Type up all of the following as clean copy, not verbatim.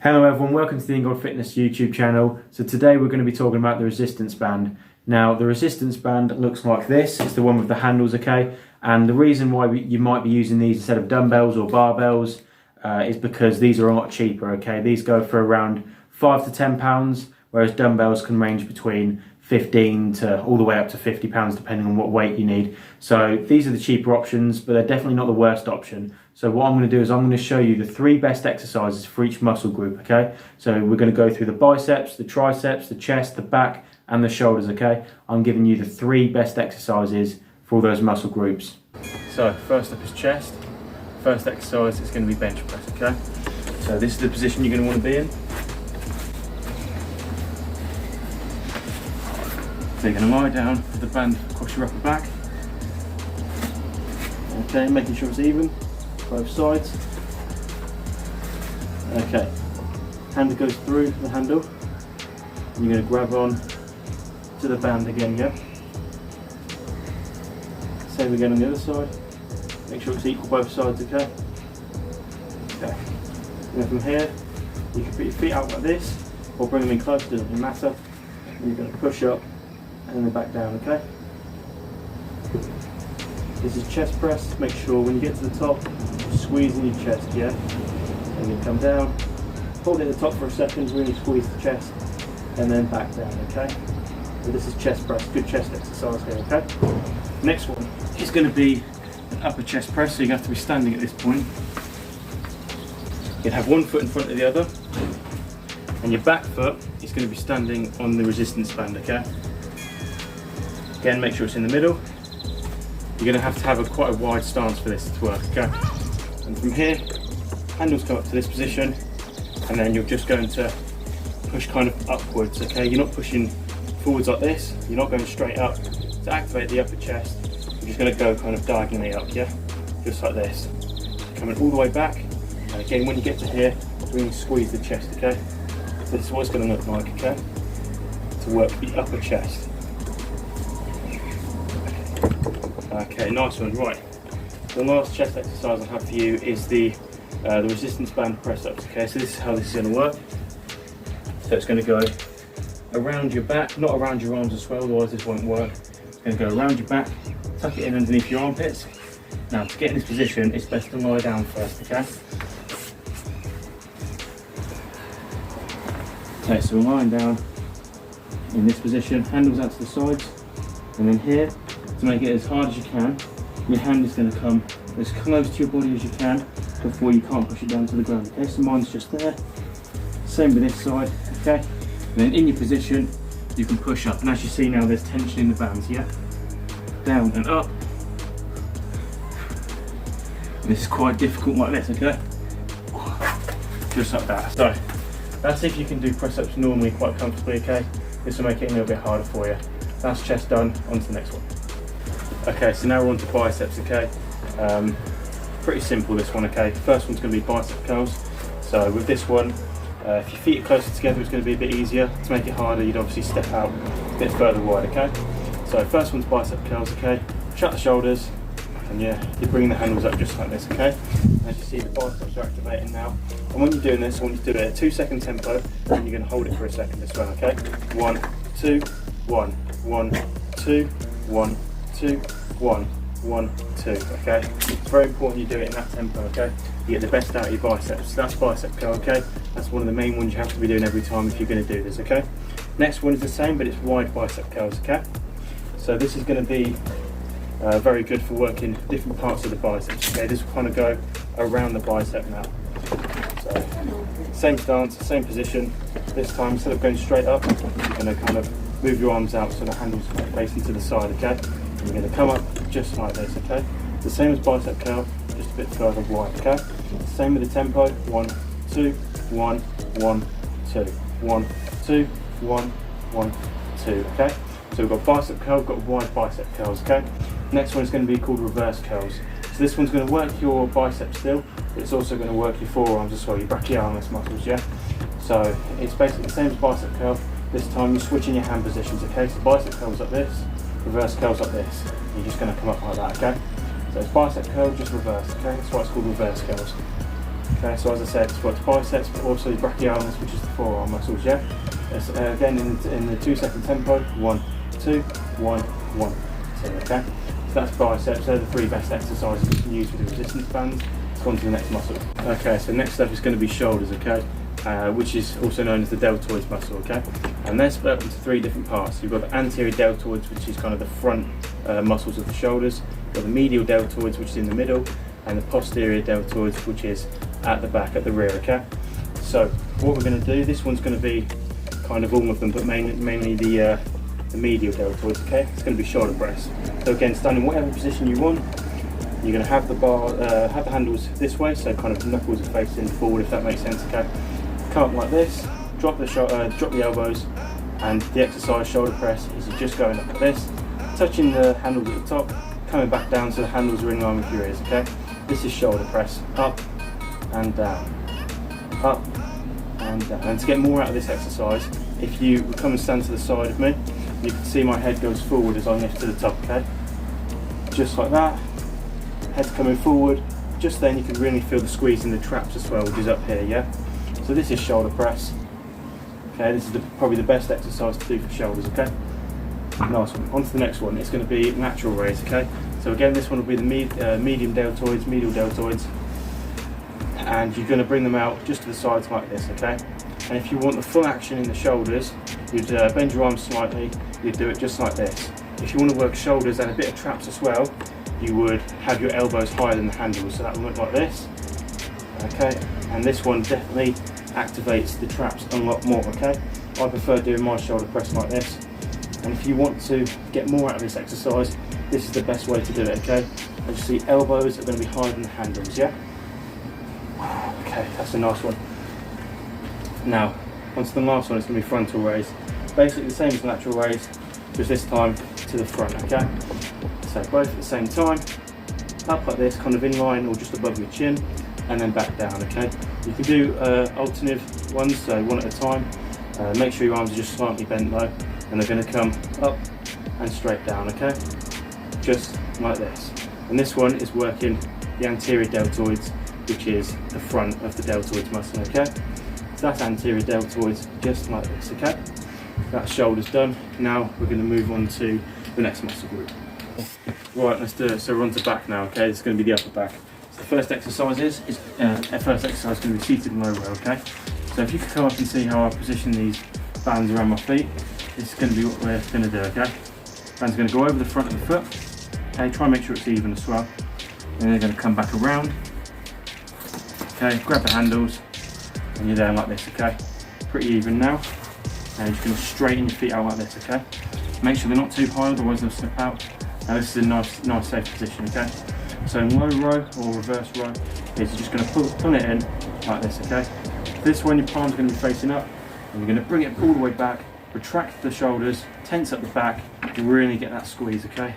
Hello everyone, welcome to the In God Fitness YouTube channel. So today we're going to be talking about the resistance band. Now the resistance band looks like this. It's the one with the handles, okay? And the reason why you might be using these instead of dumbbells or barbells is because these are a lot cheaper, okay? These go for around £5 to £10, whereas dumbbells can range between 15 to all the way up to £50 depending on what weight you need. So these are the cheaper options, but they're definitely not the worst option. So what I'm going to do is I'm going to show you the 3 best exercises for each muscle group, okay? So we're going to go through the biceps, the triceps, the chest, the back and the shoulders, okay? I'm giving you the 3 best exercises for all those muscle groups. So first up is chest. First exercise is going to be bench press, okay? So this is the position you're going to want to be in. So you're going to lie down with the band across your upper back. Okay, making sure it's even, both sides. Okay, hand goes through the handle. And you're going to grab on to the band again, yeah? Same again on the other side. Make sure it's equal both sides, okay? Okay. And then from here, you can put your feet out like this, or bring them in close, doesn't matter. And you're going to push up and then back down, okay? This is chest press. Make sure when you get to the top, squeeze in your chest, yeah? And you come down, hold it at the top for a second, really squeeze the chest, and then back down, okay? So this is chest press, good chest exercise here, okay? Next one is going to be an upper chest press, so you're going to have to be standing at this point. You'll have one foot in front of the other, and your back foot is going to be standing on the resistance band, okay? Again, make sure it's in the middle. You're going to have quite a wide stance for this to work, okay? And from here, handles come up to this position, and then you're just going to push kind of upwards, okay? You're not pushing forwards like this, you're not going straight up. To activate the upper chest, you're just going to go kind of diagonally up, yeah? Just like this. Coming all the way back, and again, when you get to here, really squeeze the chest, okay? So this is what it's going to look like, okay? To work the upper chest. Okay, nice one. Right, the last chest exercise I have for you is the resistance band press-ups. Okay, so this is how this is going to work. So it's going to go around your back, not around your arms as well, otherwise this won't work. It's going to go around your back, tuck it in underneath your armpits. Now, to get in this position, it's best to lie down first, okay? Okay, so we're lying down in this position, handles out to the sides, and then here, to make it as hard as you can, your hand is going to come as close to your body as you can before you can't push it down to the ground. Okay, so mine's just there. Same with this side, okay? And then in your position, you can push up. And as you see now, there's tension in the bands, yeah? Down and up. And this is quite difficult like this, okay? Just like that. So, that's if you can do press-ups normally quite comfortably, okay? This will make it a little bit harder for you. That's chest done, on to the next one. Okay, so now we're on to biceps, okay? Pretty simple this one, okay? First one's going to be bicep curls. So with this one, if your feet are closer together, it's going to be a bit easier. To make it harder, you'd obviously step out a bit further wide, okay? So first one's bicep curls, okay? Shut the shoulders, and yeah, you're bringing the handles up just like this, okay? As you see, the biceps are activating now. And when you're doing this, I want you to do it at a 2-second tempo, and you're going to hold it for a second as well, okay? 1, 2, 1, 1, 2, 1, 2, 1, 1, 2, okay? It's very important you do it in that tempo, okay? You get the best out of your biceps. So that's bicep curl, okay? That's one of the main ones you have to be doing every time if you're going to do this, okay? Next one is the same, but it's wide bicep curls, okay? So this is going to be very good for working different parts of the biceps, okay? This will kind of go around the bicep now. So, same stance, same position. This time, instead of going straight up, you're going to kind of move your arms out so the handles are facing to the side, okay? And you're going to come up just like this, okay? The same as bicep curl, just a bit further wide, okay? Same with the tempo, 1, 2, 1, 1, 2, 1, 2, 1, 1, 2, okay? So we've got bicep curl, we've got wide bicep curls, okay? Next one is going to be called reverse curls. So this one's going to work your biceps still, but it's also going to work your forearms as well, your brachialis muscles, yeah? So it's basically the same as bicep curl. This time you're switching your hand positions, okay? So bicep curls like this, reverse curls like this. You're just going to come up like that, okay? So it's bicep curl, just reverse, okay? That's why it's called reverse curls. Okay, so as I said, it's works biceps, but also brachialis, which is the forearm muscles, yeah? It's, again, in the 2-second tempo, 1, 2, 1, 1, 2, okay? So that's biceps. They're the 3 best exercises you can use with the resistance bands. Let's go on to the next muscle. Okay, so next up is going to be shoulders, okay? Which is also known as the deltoids muscle, okay? And they're split up into 3 different parts. You've got the anterior deltoids, which is kind of the front muscles of the shoulders. You've got the medial deltoids, which is in the middle, and the posterior deltoids, which is at the back, at the rear, okay? So what we're going to do, this one's going to be kind of all of them, but mainly the medial deltoids, okay? It's going to be shoulder press. So again, stand in whatever position you want. You're going to have the bar, have the handles this way, so kind of knuckles are facing forward, if that makes sense, okay? Come up like this, drop the elbows, and the exercise shoulder press is just going up like this, touching the handles at the top, coming back down so the handles are in line with your ears, okay? This is shoulder press, up and down, up and down. And to get more out of this exercise, if you come and stand to the side of me, you can see my head goes forward as I lift to the top, okay? Just like that, head's coming forward. Just then you can really feel the squeeze in the traps as well, which is up here, yeah? So this is shoulder press. Okay, this is probably the best exercise to do for shoulders, okay? Nice one. On to the next one. It's going to be lateral raise, okay? So again, this one will be the medium deltoids, medial deltoids. And you're going to bring them out just to the sides like this, okay? And if you want the full action in the shoulders, you'd bend your arms slightly, you'd do it just like this. If you want to work shoulders and a bit of traps as well, you would have your elbows higher than the handles, so that will look like this, okay? And this one definitely activates the traps a lot more, okay? I prefer doing my shoulder press like this. And if you want to get more out of this exercise, this is the best way to do it, okay? As you see, elbows are going to be higher than the handles, yeah? Okay, that's a nice one. Now, onto the last one, it's going to be frontal raise. Basically the same as lateral raise, just this time to the front, okay? So both at the same time, up like this, kind of in line or just above your chin, and then back down, okay? You can do alternative ones, so one at a time. Make sure your arms are just slightly bent though, and they're going to come up and straight down, okay? Just like this. And this one is working the anterior deltoids, which is the front of the deltoids muscle, okay? So that's anterior deltoids, just like this, okay? That's shoulders done. Now we're going to move on to the next muscle group. Right, let's do it. So we're on to back now, okay? It's going to be the upper back. So the first exercise is going to be seated and low row, okay? So if you could come up and see how I position these bands around my feet, this is going to be what we're going to do, okay? Band's going to go over the front of the foot, okay? Try and make sure it's even as well. And they're going to come back around, okay? Grab the handles, and you're there like this, okay? Pretty even now. And you're just going to straighten your feet out like this, okay? Make sure they're not too high, otherwise they'll slip out. Now this is a nice safe position, okay? So in low row or reverse row, is you're just going to pull it in like this, okay? This one, your palms are going to be facing up, and you're going to bring it all the way back, retract the shoulders, tense up the back, really get that squeeze, okay?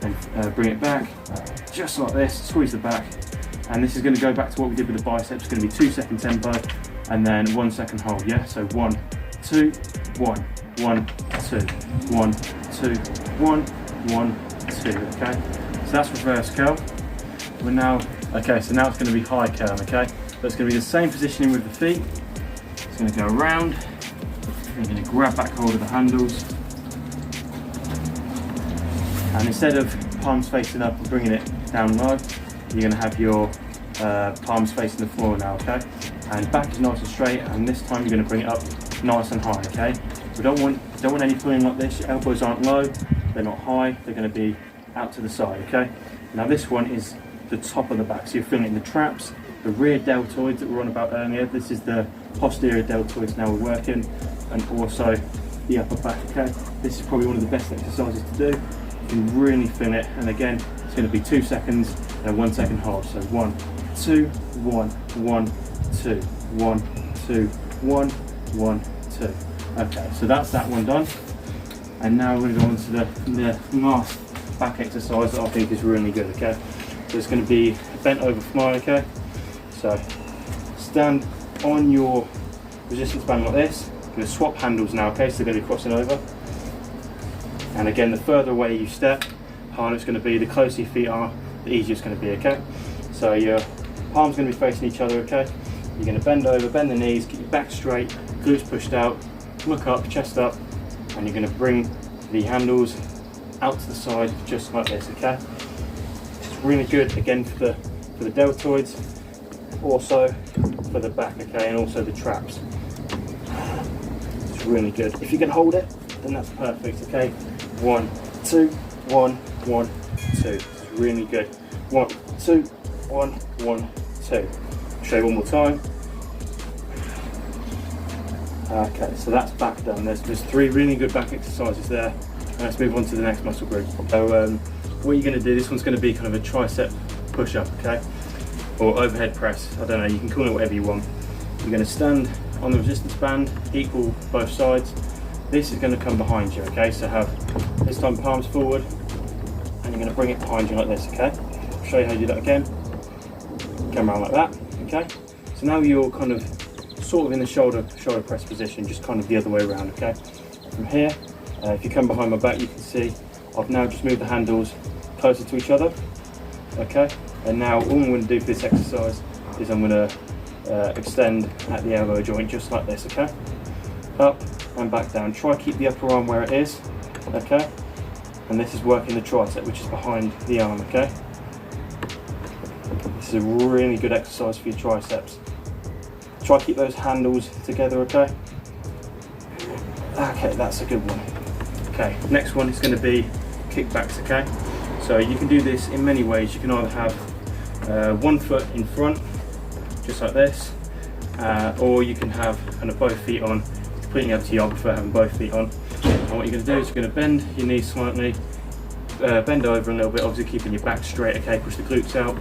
And bring it back, just like this, squeeze the back. And this is going to go back to what we did with the biceps. It's going to be 2-second tempo, and then 1 second hold, yeah? So 1, 2, 1, 1, 2, 1, 2, 1, 1, 2, okay? So that's reverse curl. We're now, okay, so now it's going to be high curl, okay? So it's going to be the same positioning with the feet. It's going to go around. You're going to grab back hold of the handles. And instead of palms facing up and bringing it down low, you're going to have your palms facing the floor now, okay? And back is nice and straight, and this time you're going to bring it up nice and high, okay? We don't want any pulling like this. Your elbows aren't low, they're not high, they're going to be out to the side, okay? Now this one is the top of the back, so you're feeling it in the traps, the rear deltoids that we were on about earlier. This is the posterior deltoids now we're working, and also the upper back, okay? This is probably one of the best exercises to do. You can really feel it, and again, it's going to be 2 seconds and 1 second hold. So 1, 2, 1, 1, 2, 1, 2, 1, 1, 2. Okay, so that's that one done. And now we're going to go on to the last back exercise that I think is really good, okay? So it's going to be a bent over fly, okay? So stand on your resistance band like this. You're going to swap handles now, okay? So they're going to be crossing over. And again, the further away you step, harder it's going to be. The closer your feet are, the easier it's going to be, okay? So you're palms going to be facing each other, okay? You're going to bend over, bend the knees, keep your back straight, glutes pushed out, look up, chest up, and you're going to bring the handles out to the side just like this, okay? It's really good again for the deltoids, also for the back, okay, and also the traps. It's really good. If you can hold it, then that's perfect, okay? 1, 2, 1, 1, 2. It's really good. 1, 2, 1, 1, 2. I'll show you one more time. Okay, so that's back done. There's 3 really good back exercises there. Let's move on to the next muscle group. So what you're going to do, this one's going to be kind of a tricep push-up, okay? Or overhead press, I don't know, you can call it whatever you want. You're going to stand on the resistance band, equal both sides. This is going to come behind you, okay? So have this time palms forward, and you're going to bring it behind you like this, okay? I'll show you how you do that again. Come around like that, okay? So now you're kind of sort of in the shoulder press position, just kind of the other way around, okay? From here, if you come behind my back, you can see I've now just moved the handles closer to each other, okay? And now all I'm going to do for this exercise is I'm going to extend at the elbow joint just like this, okay? Up and back down. Try keep the upper arm where it is, okay? And this is working the tricep, which is behind the arm, okay? This is a really good exercise for your triceps. Try keep those handles together, okay? Okay, that's a good one. Okay, next one is going to be kickbacks, okay? So you can do this in many ways. You can either have one foot in front, just like this, or you can have kind of both feet on. It's completely up to you. I prefer having both feet on. And what you're going to do is you're going to bend your knees slightly, bend over a little bit, obviously keeping your back straight, okay? Push the glutes out.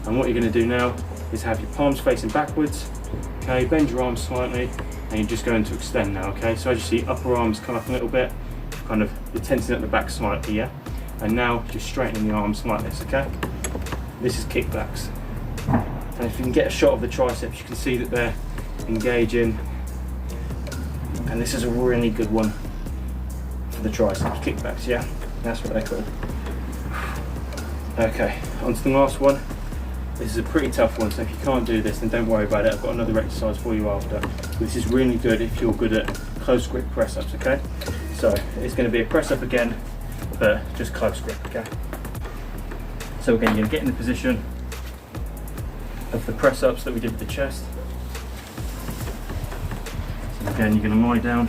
And what you're going to do now is have your palms facing backwards, okay? Bend your arms slightly, and you're just going to extend now, okay? So as you see, upper arms come up a little bit, kind of you're tensing at the back slightly, yeah? And now just straightening the arms like this, okay? This is kickbacks. And if you can get a shot of the triceps, you can see that they're engaging. And this is a really good one for the triceps, kickbacks, yeah? That's what they're called. Okay, on to the last one. This is a pretty tough one, so if you can't do this, then don't worry about it. I've got another exercise for you after. This is really good if you're good at close grip press-ups, okay? So it's going to be a press-up again, but just close grip, okay? So again, you're going to get in the position of the press-ups that we did with the chest. So again, you're going to lie down,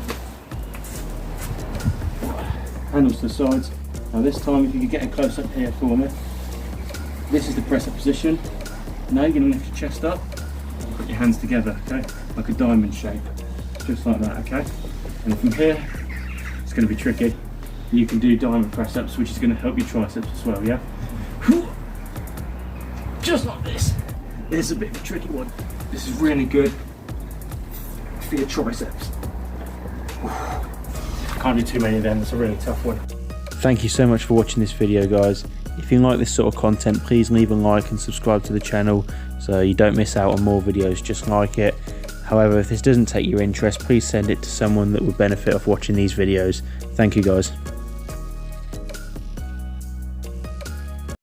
handles to the sides. Now this time, if you could get a close-up here for me, this is the press-up position. Now you're going to lift your chest up, put your hands together, okay? Like a diamond shape, just like that, okay? And from here, it's going to be tricky. You can do diamond press-ups, which is going to help your triceps as well, yeah? Just like this. This is a bit of a tricky one. This is really good for your triceps. Can't do too many of them, it's a really tough one. Thank you so much for watching this video, guys. If you like this sort of content, please leave a like and subscribe to the channel so you don't miss out on more videos just like it. However, if this doesn't take your interest, please send it to someone that would benefit off watching these videos. Thank you, guys.